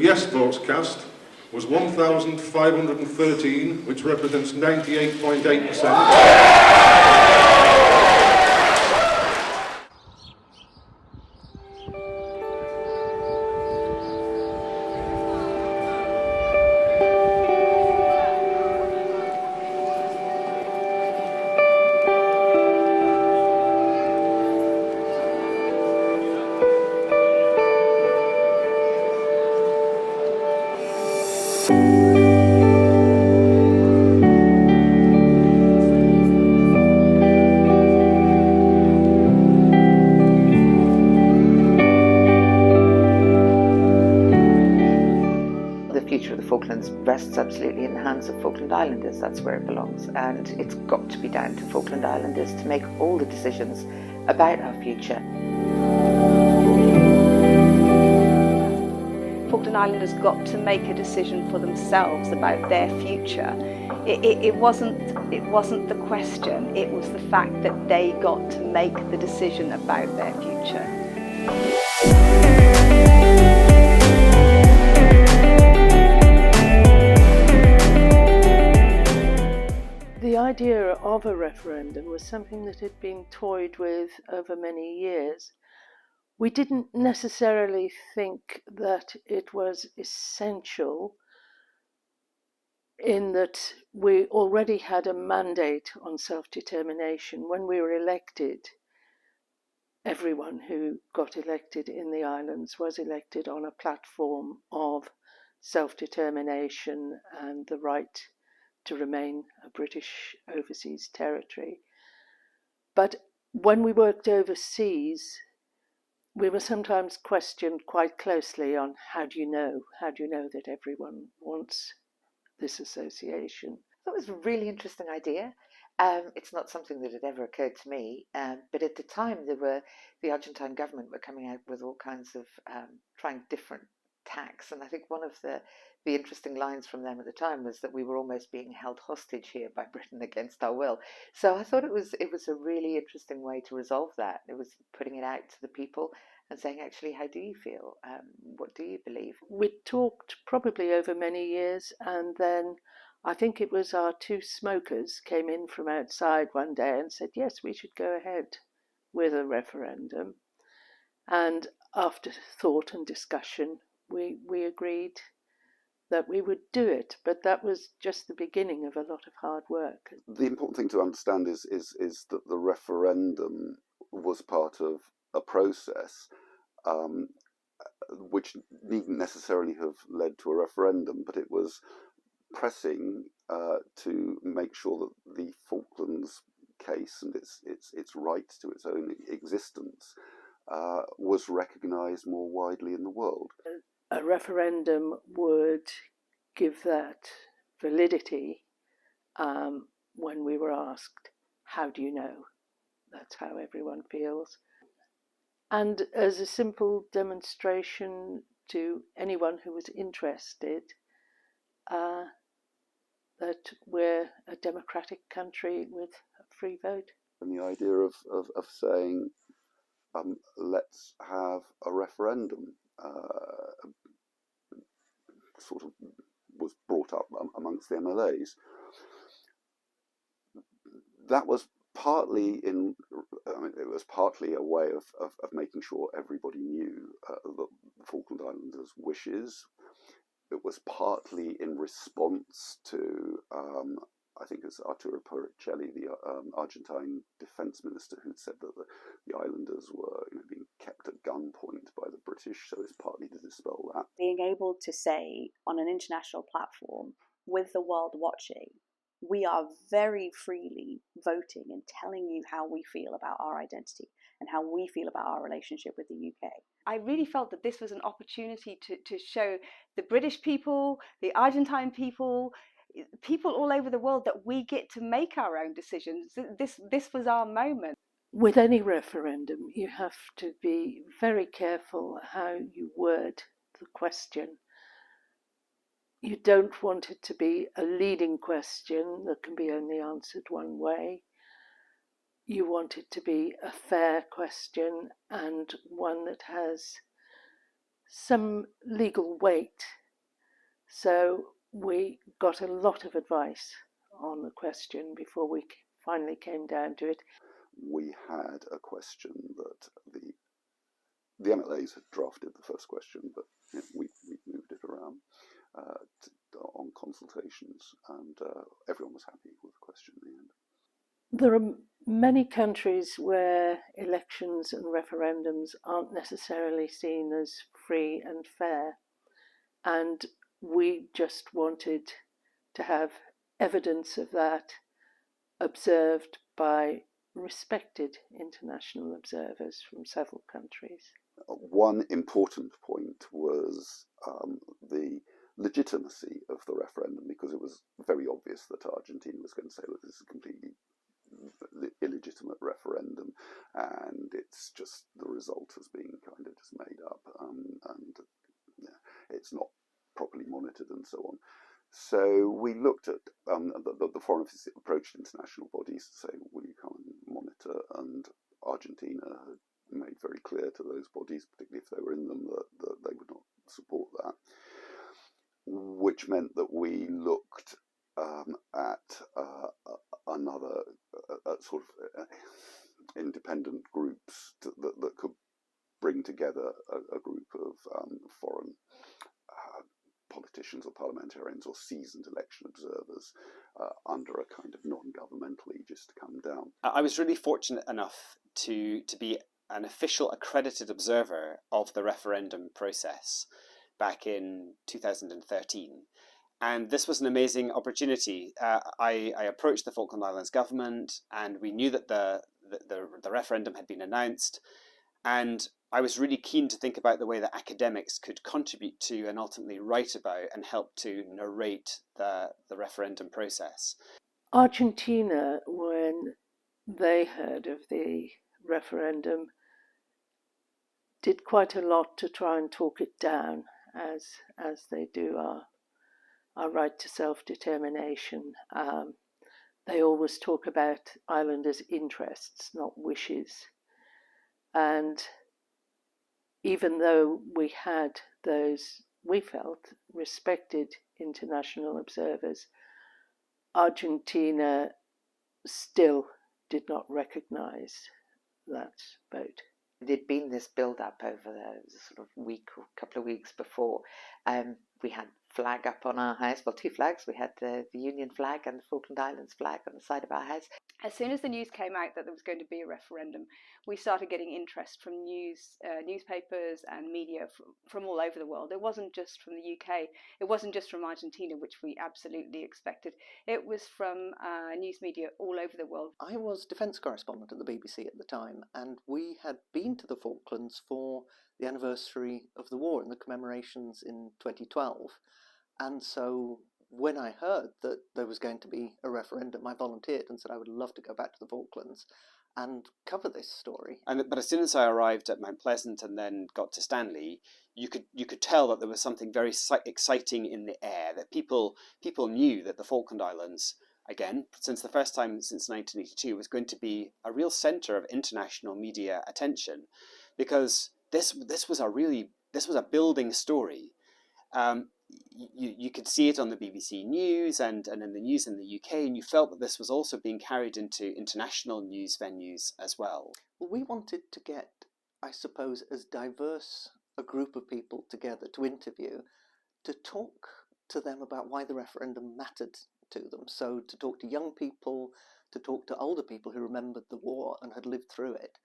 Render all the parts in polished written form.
yes votes cast was 1,513, which represents 98.8%. The future of the Falklands rests absolutely in the hands of Falkland Islanders. That's where it belongs, and it's got to be down to Falkland Islanders to make all the decisions about our future. Falkland Islanders got to make a decision for themselves about their future. It wasn't the question, it was the fact that they got to make the decision about their future. The idea of a referendum was something that had been toyed with over many years. We didn't necessarily think that it was essential, in that we already had a mandate on self-determination. When we were elected, everyone who got elected in the islands was elected on a platform of self-determination and the right to remain a British overseas territory. But when we worked overseas, we were sometimes questioned quite closely on how do you know that everyone wants this association. That was a really interesting idea. It's not something that had ever occurred to me, but at the time the Argentine government were coming out with all kinds of trying different tacks, and I think one of the interesting lines from them at the time was that we were almost being held hostage here by Britain against our will. So I thought it was a really interesting way to resolve that. It was putting it out to the people and saying, actually, how do you feel? What do you believe? We talked probably over many years, and then I think it was our two smokers came in from outside one day and said, yes, we should go ahead with a referendum. And after thought and discussion, we agreed that we would do it, but that was just the beginning of a lot of hard work. The important thing to understand is that the referendum was part of a process which needn't necessarily have led to a referendum, but it was pressing to make sure that the Falklands case and its right to its own existence was recognised more widely in the world. A referendum would give that validity when we were asked, how do you know? That's how everyone feels. And as a simple demonstration to anyone who was interested that we're a democratic country with a free vote. And the idea of saying, let's have a referendum sort of was brought up amongst the MLAs. That was partly it was partly a way of making sure everybody knew the Falkland Islanders' wishes. It was partly in response to, I think it's Arturo Puricelli, the Argentine defense minister, who'd said that the islanders were being kept at gunpoint by the British, so it's partly to dispel that. Being able to say on an international platform, with the world watching, we are very freely voting and telling you how we feel about our identity and how we feel about our relationship with the UK. I really felt that this was an opportunity to show the British people, the Argentine people, people all over the world that we get to make our own decisions. This was our moment. With any referendum, you have to be very careful how you word the question. You don't want it to be a leading question that can be only answered one way. You want it to be a fair question and one that has some legal weight. So we got a lot of advice on the question before we finally came down to it. We had a question that the MLAs had drafted the first question, but we moved it around on consultations, and everyone was happy with the question in the end. There are many countries where elections and referendums aren't necessarily seen as free and fair, and we just wanted to have evidence of that observed by respected international observers from several countries. One important point was the legitimacy of the referendum, because it was very obvious that Argentina was going to say, look, this is a completely illegitimate referendum, and it's just the result has been kind of just made up, and it's not properly monitored and so on. So we looked at the Foreign Office approached international bodies to say, will you come and monitor? And Argentina had made very clear to those bodies, particularly if they were in them, that they would not support that, which meant that we looked at another sort of independent groups that could bring together a group of foreign politicians or parliamentarians or seasoned election observers under a kind of non-governmental aegis to come down. I was really fortunate enough to be an official accredited observer of the referendum process back in 2013. And this was an amazing opportunity. I approached the Falkland Islands government, and we knew that the referendum had been announced. And I was really keen to think about the way that academics could contribute to and ultimately write about and help to narrate the referendum process. Argentina, when they heard of the referendum, did quite a lot to try and talk it down, as they do our right to self-determination. They always talk about islanders' interests, not wishes. And even though we had those, we felt, respected international observers, Argentina still did not recognise that vote. There'd been this build-up over the sort of week or couple of weeks before. We had flag up on our house, well, two flags. We had the Union flag and the Falkland Islands flag on the side of our house. As soon as the news came out that there was going to be a referendum, we started getting interest from newspapers and media from all over the world. It wasn't just from the UK. It wasn't just from Argentina, which we absolutely expected. It was from news media all over the world. I was defence correspondent at the BBC at the time, and we had been to the Falklands for the anniversary of the war and the commemorations in 2012. And so when I heard that there was going to be a referendum, I volunteered and said I would love to go back to the Falklands and cover this story. But as soon as I arrived at Mount Pleasant and then got to Stanley, you could tell that there was something very exciting in the air, that people knew that the Falkland Islands, again, since the first time since 1982, was going to be a real centre of international media attention, because this was a building story. You could see it on the BBC News and in the news in the UK, and you felt that this was also being carried into international news venues as well. Well, we wanted to get, I suppose, as diverse a group of people together to interview, to talk to them about why the referendum mattered to them. So to talk to young people, to talk to older people who remembered the war and had lived through it,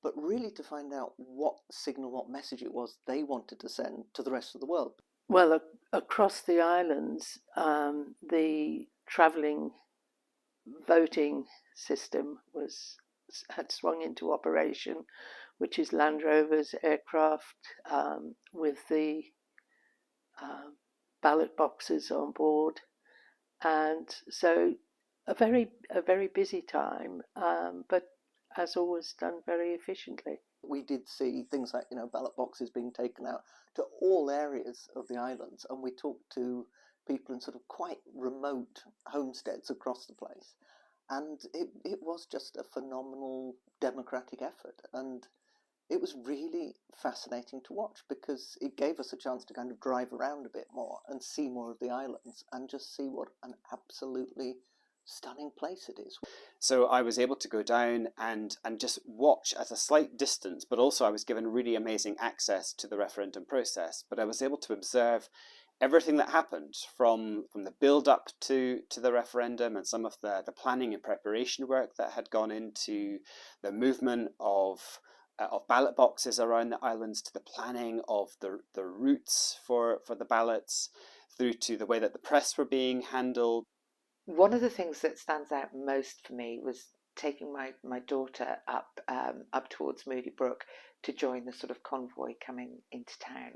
but really to find out what signal, what message it was they wanted to send to the rest of the world. Well, across the islands, the travelling voting system had swung into operation, which is Land Rover's aircraft with the ballot boxes on board, and so a very busy time, but as always done very efficiently. We did see things like, ballot boxes being taken out to all areas of the islands, and we talked to people in sort of quite remote homesteads across the place, and it was just a phenomenal democratic effort, and it was really fascinating to watch because it gave us a chance to kind of drive around a bit more and see more of the islands and just see what an absolutely stunning place it is. So I was able to go down and just watch at a slight distance, but also I was given really amazing access to the referendum process. But I was able to observe everything that happened from the build up to the referendum and some of the planning and preparation work that had gone into the movement of ballot boxes around the islands, to the planning of the routes for the ballots, through to the way that the press were being handled. One of the things that stands out most for me was taking my daughter up towards Moody Brook to join the sort of convoy coming into town.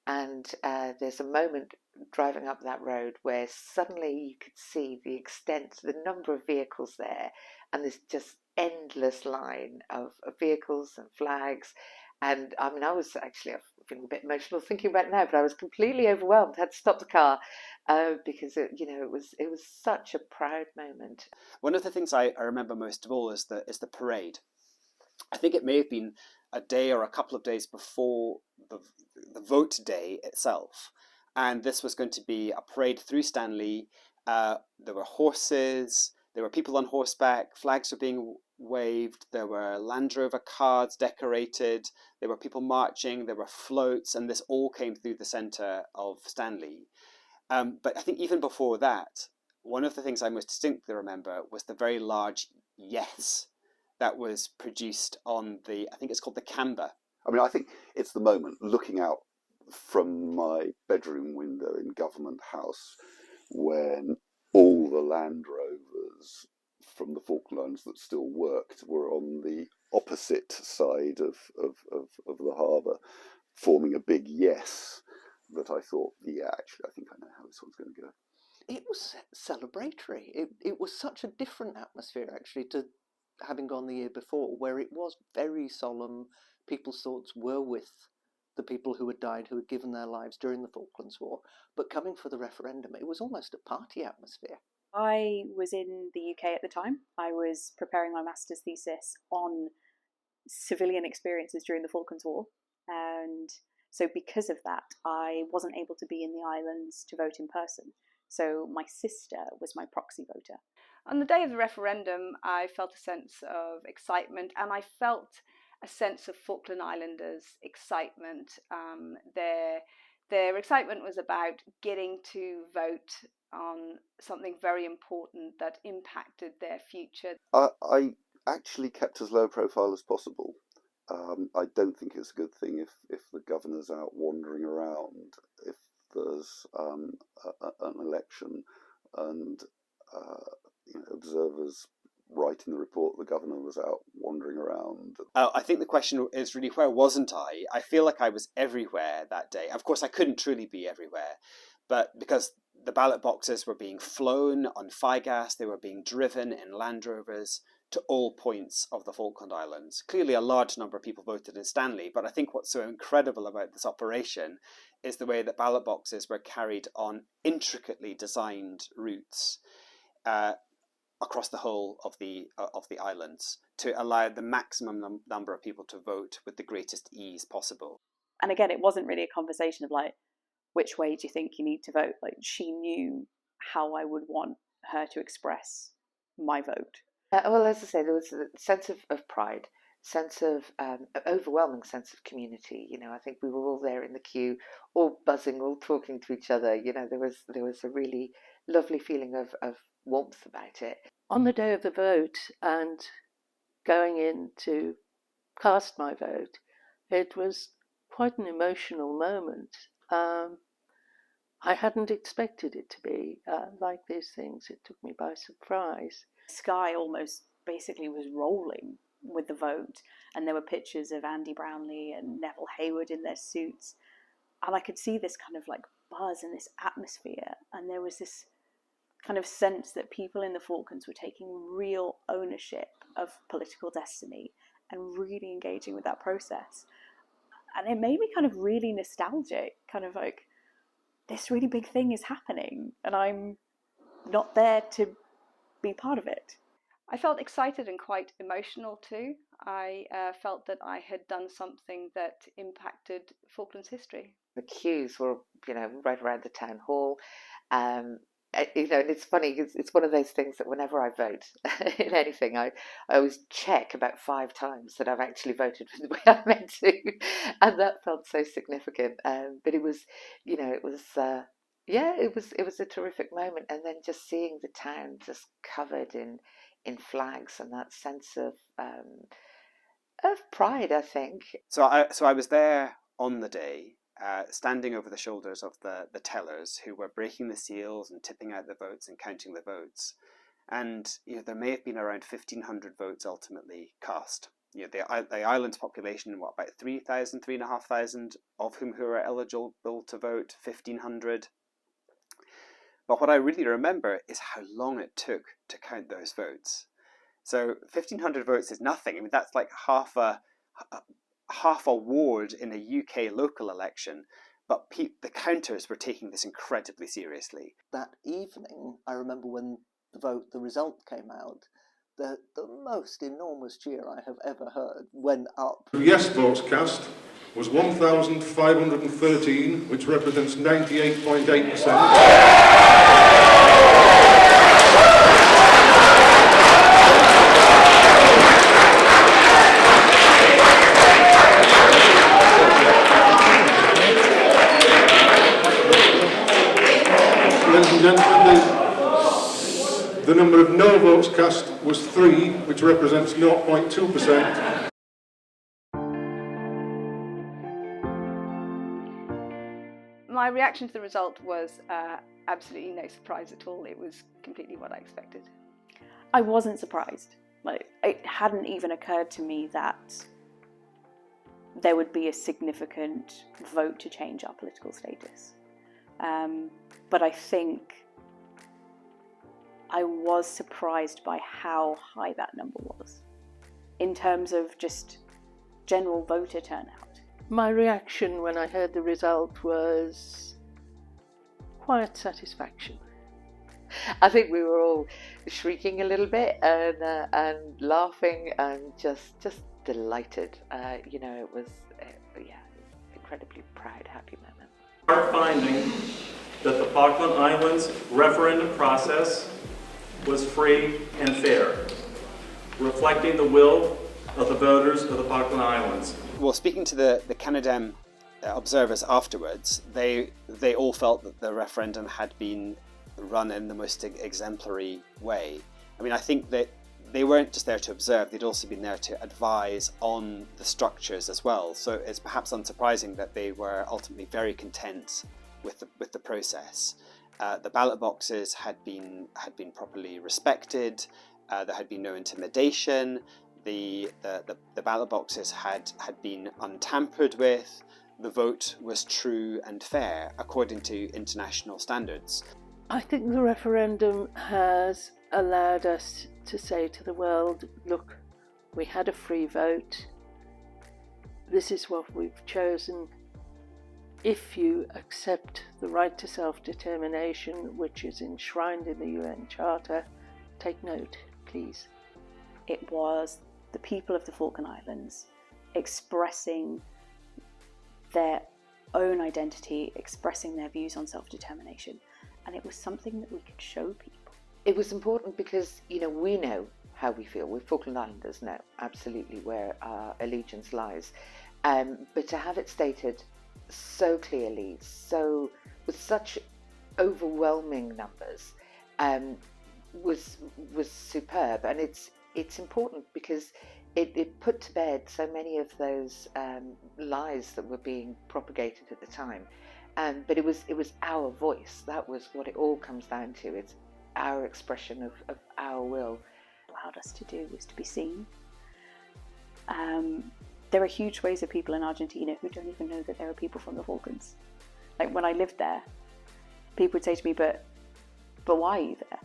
And there's a moment driving up that road where suddenly you could see the extent, the number of vehicles there, and this just endless line of vehicles and flags. And I mean, I was actually feeling a bit emotional thinking about it now, but I was completely overwhelmed. I had to stop the car because it was such a proud moment. One of the things I remember most of all is the parade. I think it may have been a day or a couple of days before the vote day itself, and this was going to be a parade through Stanley. There were horses, there were people on horseback, flags were being waved, there were Land Rover cars decorated, there were people marching, there were floats, and this all came through the centre of Stanley. But I think even before that, one of the things I most distinctly remember was the very large yes that was produced on I think it's called the Canberra. I mean, I think it's the moment, looking out from my bedroom window in Government House, when all the Land Rovers from the Falkland Islands that still worked were on the opposite side of the harbour, forming a big yes, that I thought, yeah, actually, I think I know how this one's going to go. It was celebratory. It was such a different atmosphere, actually, to having gone the year before, where it was very solemn. People's thoughts were with the people who had died, who had given their lives during the Falklands War. But coming for the referendum, it was almost a party atmosphere. I was in the UK at the time. I was preparing my master's thesis on civilian experiences during the Falklands War. And so because of that, I wasn't able to be in the islands to vote in person. So my sister was my proxy voter. On the day of the referendum, I felt a sense of excitement, and I felt a sense of Falkland Islanders' excitement. Their excitement was about getting to vote on something very important that impacted their future. I actually kept as low profile as possible. I don't think it's a good thing if the governor's out wandering around, if there's an election and observers write in the report the governor was out wandering around. I think the question is really, where wasn't I? I feel like I was everywhere that day. Of course, I couldn't truly be everywhere, but because the ballot boxes were being flown on Figas, they were being driven in Land Rovers to all points of the Falkland Islands. Clearly a large number of people voted in Stanley, but I think what's so incredible about this operation is the way that ballot boxes were carried on intricately designed routes across the whole of the islands to allow the maximum number of people to vote with the greatest ease possible. And again, it wasn't really a conversation of like, which way do you think you need to vote? Like, she knew how I would want her to express my vote. Well, as I say, there was a sense of pride, sense of overwhelming sense of community. I think we were all there in the queue, all buzzing, all talking to each other. There was a really lovely feeling of warmth about it. On the day of the vote and going in to cast my vote, it was quite an emotional moment. I hadn't expected it to be like these things. It took me by surprise. The sky almost basically was rolling with the vote, and there were pictures of Andy Brownlee and Neville Hayward in their suits, and I could see this kind of like buzz and this atmosphere, and there was this kind of sense that people in the Falklands were taking real ownership of political destiny and really engaging with that process. And it made me kind of really nostalgic, kind of like, this really big thing is happening and I'm not there to be part of it. I felt excited and quite emotional too. I felt that I had done something that impacted Falklands history. The queues were, right around the town hall. And it's funny, it's one of those things that whenever I vote in anything, I always check about 5 times that I've actually voted the way I meant to, and that felt so significant. But it was, it was a terrific moment, and then just seeing the town just covered in flags and that sense of pride, I think. So I was there on the day, standing over the shoulders of the tellers who were breaking the seals and tipping out the votes and counting the votes. And there may have been around 1,500 votes ultimately cast. The island's population, about 3,000, 3,500 of whom who are eligible to vote, 1,500. But what I really remember is how long it took to count those votes. So 1,500 votes is nothing. I mean, that's like half a ward in a UK local election, but the counters were taking this incredibly seriously. That evening, I remember when the result came out, the most enormous cheer I have ever heard went up. Yes votes cast was 1,513, which represents 98.8%. Ladies and gentlemen, the number of no votes cast was 3, which represents 0.2%. My reaction to the result was absolutely no surprise at all. It was completely what I expected. I wasn't surprised. It hadn't even occurred to me that there would be a significant vote to change our political status. But I think I was surprised by how high that number was in terms of just general voter turnout. My reaction when I heard the result was quiet satisfaction. I think we were all shrieking a little bit and laughing and just delighted. It was incredibly proud, happy moment. Our finding that the Falkland Islands referendum process was free and fair, reflecting the will of the voters of the Falkland Islands. Well, speaking to the Canadem observers afterwards, they all felt that the referendum had been run in the most exemplary way. I mean, I think that they weren't just there to observe, they'd also been there to advise on the structures as well. So it's perhaps unsurprising that they were ultimately very content with the process. The ballot boxes had been properly respected. There had been no intimidation. The ballot boxes had been untampered with. The vote was true and fair according to international standards. I think the referendum has allowed us to say to the world, look, we had a free vote. This is what we've chosen. If you accept the right to self-determination, which is enshrined in the UN Charter, take note, please. It was the people of the Falkland Islands expressing their own identity, expressing their views on self-determination, and it was something that we could show people. It was important because, we know how we feel. We Falkland Islanders know absolutely where our allegiance lies. But to have it stated so clearly, with such overwhelming numbers, was superb. And it's important because it put to bed so many of those lies that were being propagated at the time. But it was our voice. That was what it all comes down to. It's our expression of our will. Allowed us to do was to be seen. There are huge waves of people in Argentina who don't even know that there are people from the Falklands. Like when I lived there, people would say to me, but why are you there?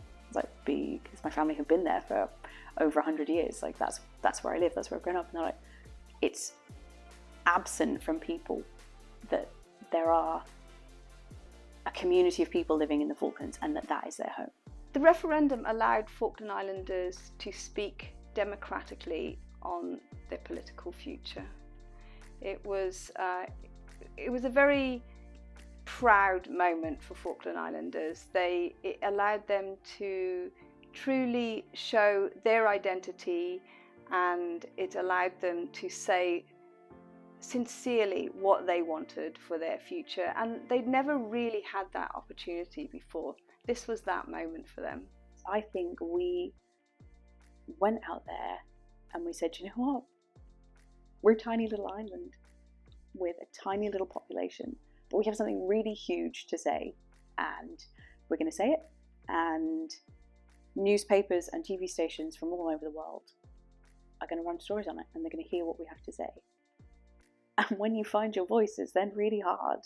Because my family have been there for over 100 years. That's where I live, that's where I've grown up. And they're like, it's absent from people that there are a community of people living in the Falklands and that is their home. The referendum allowed Falkland Islanders to speak democratically on their political future. It was a very proud moment for Falkland Islanders. It allowed them to truly show their identity, and it allowed them to say sincerely what they wanted for their future, and they'd never really had that opportunity before. This was that moment for them. I think we went out there and we said, you know what? We're a tiny little island with a tiny little population, but we have something really huge to say, and we're going to say it, and newspapers and TV stations from all over the world are going to run stories on it, and they're going to hear what we have to say. And when you find your voice, it's then really hard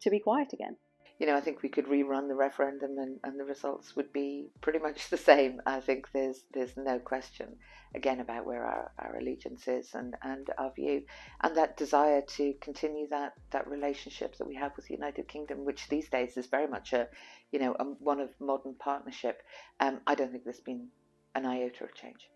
to be quiet again. You know, I think we could rerun the referendum and the results would be pretty much the same. I think there's no question, again, about where our allegiance is and our view, and that desire to continue that relationship that we have with the United Kingdom, which these days is very much one of modern partnership. I don't think there's been an iota of change.